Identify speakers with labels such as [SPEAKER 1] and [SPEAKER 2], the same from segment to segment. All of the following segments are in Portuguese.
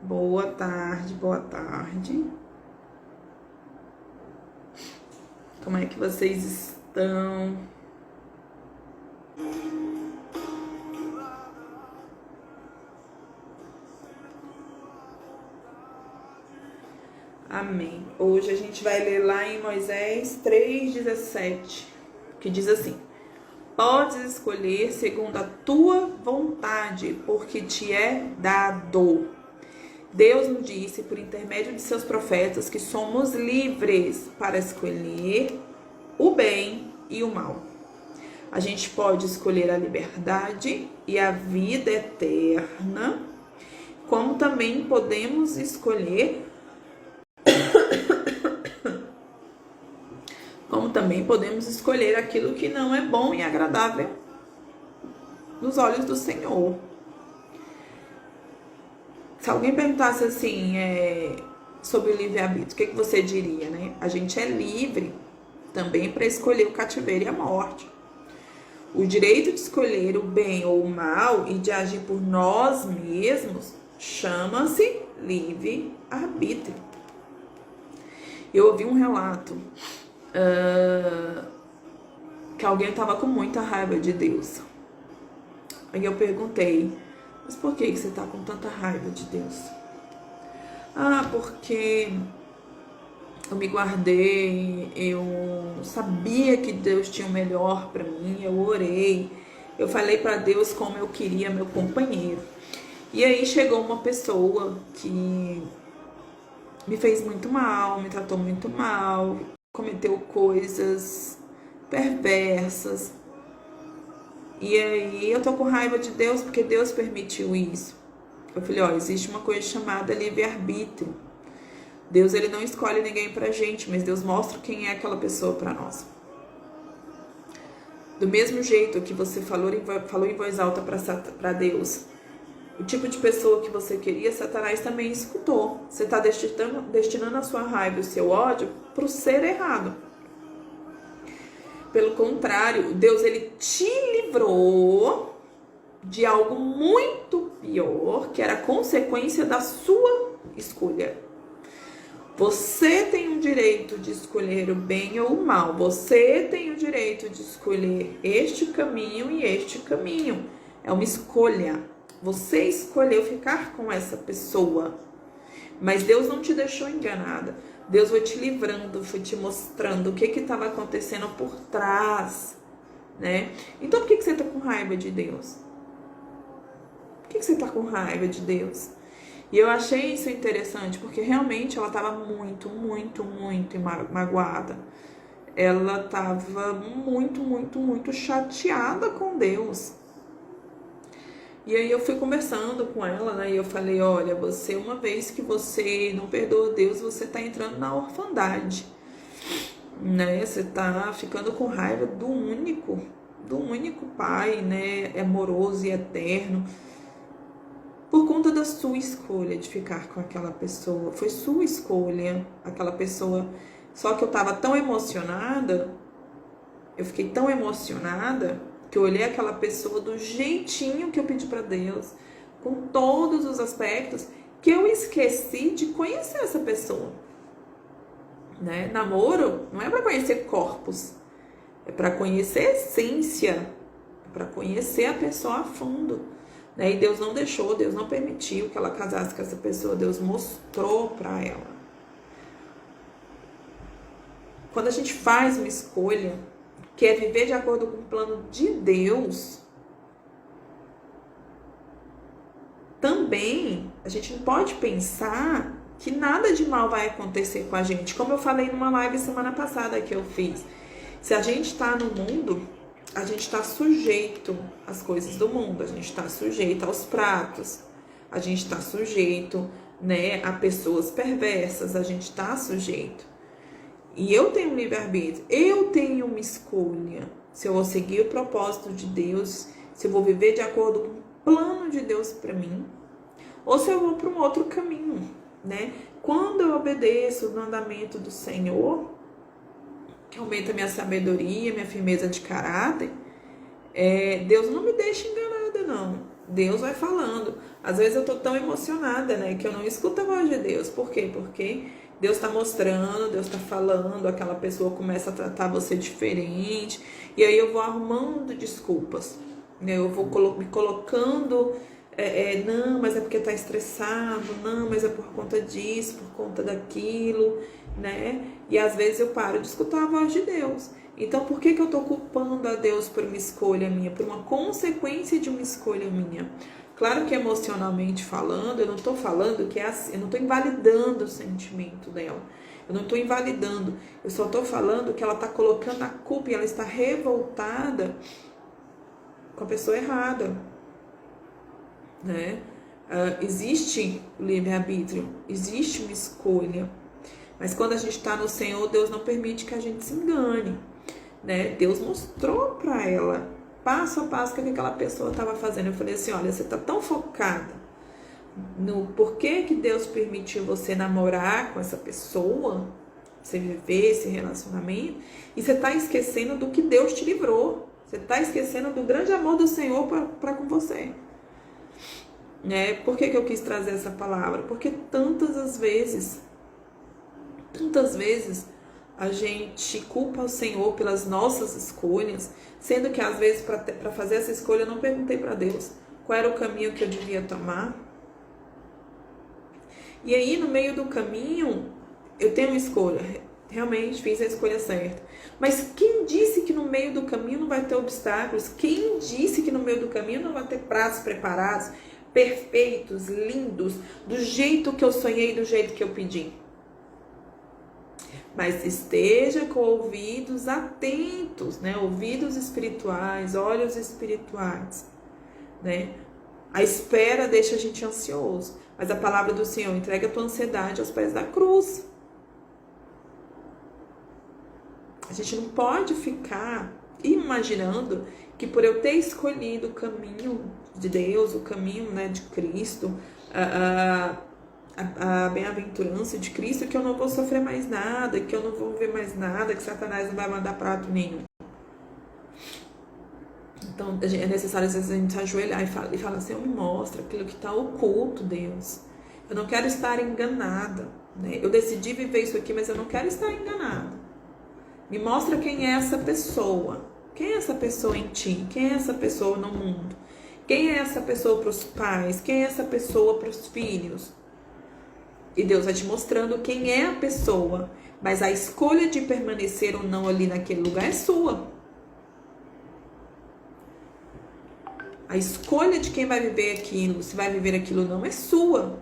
[SPEAKER 1] Boa tarde, boa tarde. Como é que vocês estão? Amém. Hoje a gente vai ler lá em Moisés 3,17, que diz assim: podes escolher segundo a tua vontade, porque te é dado. Deus nos disse, por intermédio de seus profetas, que somos livres para escolher o bem e o mal. A gente pode escolher a liberdade e a vida eterna, como também podemos escolher aquilo que não é bom e agradável nos olhos do Senhor. Se alguém perguntasse assim, sobre o livre-arbítrio, o que você diria, né? A gente é livre também para escolher o cativeiro e a morte. O direito de escolher o bem ou o mal e de agir por nós mesmos chama-se livre-arbítrio. Eu ouvi um relato que alguém estava com muita raiva de Deus. Aí eu perguntei, mas por que você está com tanta raiva de Deus? Ah, porque eu me guardei, eu sabia que Deus tinha o melhor para mim, eu orei, eu falei para Deus como eu queria meu companheiro. E aí chegou uma pessoa que me fez muito mal, me tratou muito mal, cometeu coisas perversas. E aí eu tô com raiva de Deus porque Deus permitiu isso. Eu falei, existe uma coisa chamada livre-arbítrio. Deus, ele não escolhe ninguém pra gente, mas Deus mostra quem é aquela pessoa pra nós. Do mesmo jeito que você falou em voz alta pra Deus, o tipo de pessoa que você queria, Satanás também escutou. Você está destinando a sua raiva e o seu ódio para o ser errado. Pelo contrário, Deus, ele te livrou de algo muito pior, que era a consequência da sua escolha. Você tem o direito de escolher o bem ou o mal. Você tem o direito de escolher este caminho e este caminho. É uma escolha. Você escolheu ficar com essa pessoa, mas Deus não te deixou enganada. Deus foi te livrando, foi te mostrando o que estava acontecendo por trás, né? Então por que você está com raiva de Deus? Por que você está com raiva de Deus? E eu achei isso interessante, porque realmente ela estava muito, muito, muito magoada. Ela estava muito, muito, muito chateada com Deus. E aí eu fui conversando com ela, né? E eu falei, olha, você, uma vez que você não perdoa Deus, você tá entrando na orfandade, né? Você tá ficando com raiva do único Pai, né? Amoroso e eterno, por conta da sua escolha de ficar com aquela pessoa. Foi sua escolha, aquela pessoa. Só que eu tava tão emocionada, eu fiquei tão emocionada, que eu olhei aquela pessoa do jeitinho que eu pedi para Deus, com todos os aspectos, que eu esqueci de conhecer essa pessoa, né? Namoro não é para conhecer corpos, é para conhecer a essência, é para conhecer a pessoa a fundo, né? E Deus não deixou, Deus não permitiu que ela casasse com essa pessoa, Deus mostrou para ela. Quando a gente faz uma escolha, que é viver de acordo com o plano de Deus, também a gente não pode pensar que nada de mal vai acontecer com a gente. Como eu falei numa live semana passada que eu fiz, se a gente está no mundo, a gente está sujeito às coisas do mundo, a gente está sujeito aos pratos, a gente está sujeito, né, a pessoas perversas, a gente está sujeito. E eu tenho um livre-arbítrio, eu tenho uma escolha. Se eu vou seguir o propósito de Deus, se eu vou viver de acordo com o plano de Deus para mim, ou se eu vou para um outro caminho, né? Quando eu obedeço o mandamento do Senhor, que aumenta minha sabedoria, minha firmeza de caráter, Deus não me deixa enganada, não. Deus vai falando. Às vezes eu tô tão emocionada, né, que eu não escuto a voz de Deus. Por quê? Porque Deus está mostrando, Deus está falando, aquela pessoa começa a tratar você diferente, e aí eu vou arrumando desculpas, né? Eu vou me colocando, não, mas é porque tá estressado, não, mas é por conta disso, por conta daquilo, né? E às vezes eu paro de escutar a voz de Deus. Então, por que eu tô culpando a Deus por uma escolha minha, por uma consequência de uma escolha minha? Claro que emocionalmente falando, eu não tô falando que é assim, eu não tô invalidando o sentimento dela. Eu não tô invalidando, eu só tô falando que ela tá colocando a culpa e ela está revoltada com a pessoa errada, né? Existe o livre-arbítrio, existe uma escolha. Mas quando a gente está no Senhor, Deus não permite que a gente se engane, né? Deus mostrou para ela, passo a passo, o que aquela pessoa estava fazendo. Eu falei assim, olha, você está tão focada no porquê que Deus permitiu você namorar com essa pessoa, você viver esse relacionamento, e você está esquecendo do que Deus te livrou. Você está esquecendo do grande amor do Senhor para com você. Né? Por que eu quis trazer essa palavra? Porque tantas vezes a gente culpa o Senhor pelas nossas escolhas, sendo que às vezes para fazer essa escolha eu não perguntei para Deus qual era o caminho que eu devia tomar. E aí no meio do caminho eu tenho uma escolha, realmente fiz a escolha certa. Mas quem disse que no meio do caminho não vai ter obstáculos? Quem disse que no meio do caminho não vai ter pratos preparados, perfeitos, lindos, do jeito que eu sonhei, do jeito que eu pedi? Mas esteja com ouvidos atentos, né? Ouvidos espirituais, olhos espirituais, né? A espera deixa a gente ansioso, mas a palavra do Senhor entrega a tua ansiedade aos pés da cruz. A gente não pode ficar imaginando que por eu ter escolhido o caminho de Deus, o caminho, né, de Cristo, a bem-aventurança de Cristo, que eu não vou sofrer mais nada, que eu não vou ver mais nada, que Satanás não vai mandar prato nenhum. Então é necessário às vezes a gente se ajoelhar e falar, Senhor, me mostra aquilo que está oculto, Deus. Eu não quero estar enganada, né? Eu decidi viver isso aqui, mas eu não quero estar enganada. Me mostra quem é essa pessoa. Quem é essa pessoa em ti? Quem é essa pessoa no mundo? Quem é essa pessoa para os pais? Quem é essa pessoa para os filhos? E Deus vai te mostrando quem é a pessoa, mas a escolha de permanecer ou não ali naquele lugar é sua. A escolha de quem vai viver aquilo, se vai viver aquilo ou não, é sua.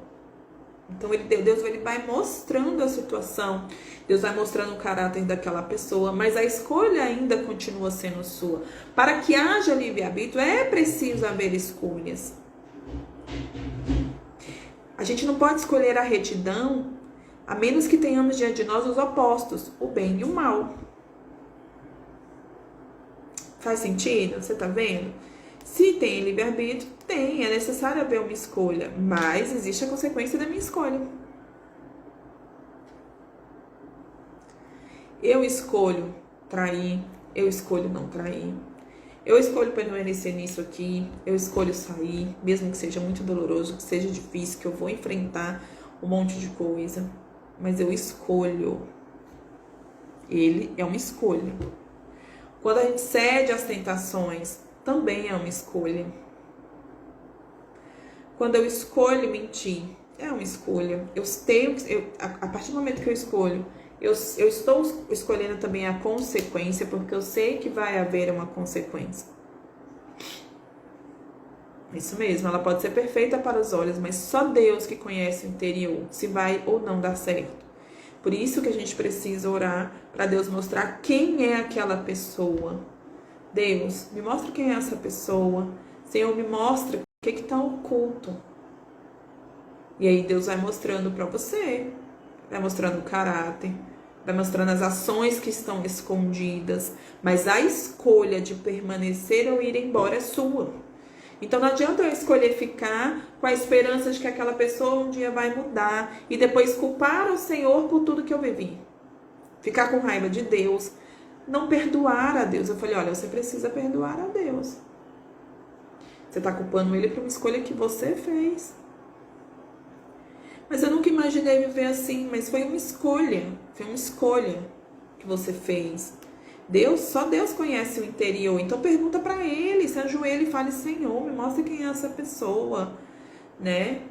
[SPEAKER 1] Então Deus ele vai mostrando a situação, Deus vai mostrando o caráter daquela pessoa, mas a escolha ainda continua sendo sua. Para que haja livre-arbítrio, é preciso haver escolhas. A gente não pode escolher a retidão, a menos que tenhamos diante de nós os opostos, o bem e o mal. Faz sentido? Você tá vendo? Se tem livre-arbítrio, tem, é necessário haver uma escolha, mas existe a consequência da minha escolha. Eu escolho trair, eu escolho não trair. Eu escolho permanecer nisso aqui, eu escolho sair, mesmo que seja muito doloroso, que seja difícil, que eu vou enfrentar um monte de coisa, mas eu escolho. Ele é uma escolha. Quando a gente cede às tentações, também é uma escolha. Quando eu escolho mentir, é uma escolha. A partir do momento que eu escolho, eu estou escolhendo também a consequência, porque eu sei que vai haver uma consequência. Isso mesmo, ela pode ser perfeita para os olhos, mas só Deus que conhece o interior, se vai ou não dar certo. Por isso que a gente precisa orar para Deus mostrar quem é aquela pessoa. Deus, me mostra quem é essa pessoa. Senhor, me mostra o que está oculto. E aí Deus vai mostrando para você, vai mostrando o caráter, vai mostrando as ações que estão escondidas, mas a escolha de permanecer ou ir embora é sua. Então não adianta eu escolher ficar com a esperança de que aquela pessoa um dia vai mudar e depois culpar o Senhor por tudo que eu vivi. Ficar com raiva de Deus, não perdoar a Deus. Eu falei, olha, você precisa perdoar a Deus. Você está culpando ele por uma escolha que você fez. Mas eu nunca imaginei viver assim, mas foi uma escolha que você fez. Só Deus conhece o interior, então pergunta para ele, se ajoelha e fale, Senhor, me mostra quem é essa pessoa, né?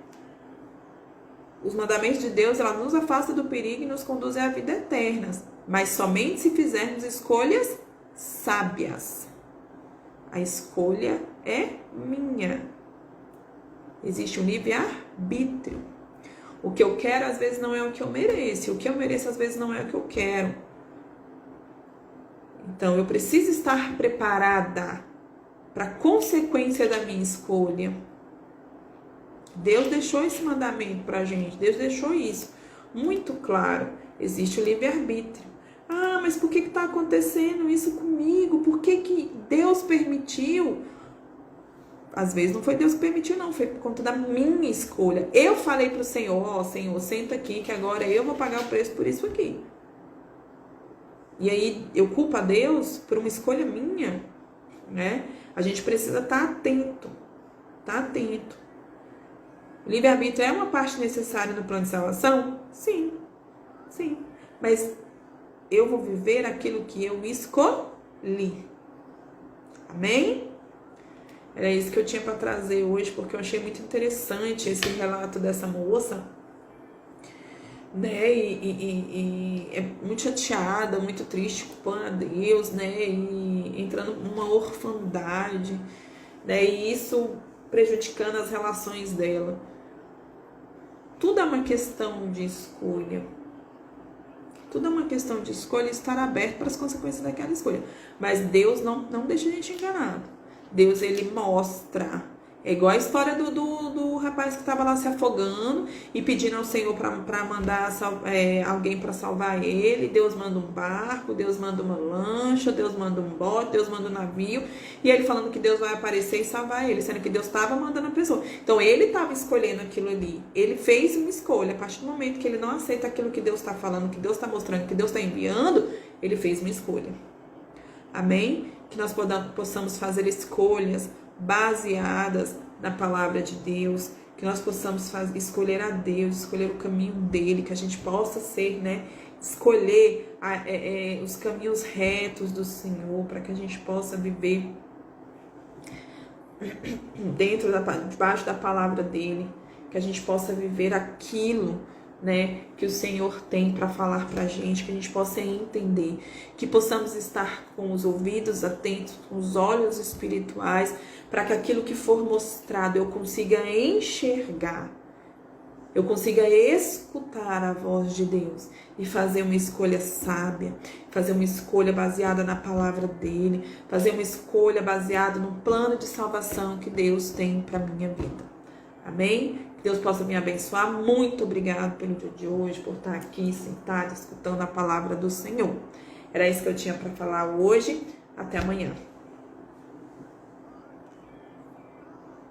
[SPEAKER 1] Os mandamentos de Deus, ela nos afasta do perigo e nos conduz à vida eterna, mas somente se fizermos escolhas sábias. A escolha é minha. Existe um livre-arbítrio. O que eu quero, às vezes, não é o que eu mereço. O que eu mereço, às vezes, não é o que eu quero. Então, eu preciso estar preparada para a consequência da minha escolha. Deus deixou esse mandamento para a gente. Deus deixou isso muito claro. Existe o livre-arbítrio. Ah, mas por que está acontecendo isso comigo? Por que Deus permitiu? Às vezes não foi Deus que permitiu, não. Foi por conta da minha escolha. Eu falei para o Senhor, Senhor, senta aqui que agora eu vou pagar o preço por isso aqui. E aí eu culpo a Deus por uma escolha minha, né? A gente precisa estar atento. Tá atento. O livre-arbítrio é uma parte necessária no plano de salvação? Sim. Sim. Mas eu vou viver aquilo que eu escolhi. Amém? Era isso que eu tinha para trazer hoje, porque eu achei muito interessante esse relato dessa moça, né? E é muito chateada, muito triste, culpando a Deus, né? E entrando numa orfandade, né? E isso prejudicando as relações dela. Tudo é uma questão de escolha. Tudo é uma questão de escolha e estar aberto para as consequências daquela escolha. Mas Deus não deixa a gente enganado. Deus, ele mostra. É igual a história do rapaz que estava lá se afogando e pedindo ao Senhor para mandar alguém para salvar ele. Deus manda um barco, Deus manda uma lancha, Deus manda um bote, Deus manda um navio. E ele falando que Deus vai aparecer e salvar ele, sendo que Deus estava mandando a pessoa. Então ele estava escolhendo aquilo ali. Ele fez uma escolha. A partir do momento que ele não aceita aquilo que Deus está falando, que Deus está mostrando, que Deus está enviando, ele fez uma escolha. Amém? Que nós possamos fazer escolhas baseadas na palavra de Deus, que nós possamos escolher a Deus, escolher o caminho dele, que a gente possa ser, né, escolher os caminhos retos do Senhor, para que a gente possa viver debaixo da palavra dele, que a gente possa viver aquilo, né, que o Senhor tem para falar para a gente, que a gente possa entender, que possamos estar com os ouvidos atentos, com os olhos espirituais, para que aquilo que for mostrado eu consiga enxergar, eu consiga escutar a voz de Deus e fazer uma escolha sábia, fazer uma escolha baseada na palavra dele, fazer uma escolha baseada no plano de salvação que Deus tem para minha vida. Amém? Que Deus possa me abençoar. Muito obrigado pelo dia de hoje, por estar aqui sentado, escutando a palavra do Senhor. Era isso que eu tinha para falar hoje. Até amanhã.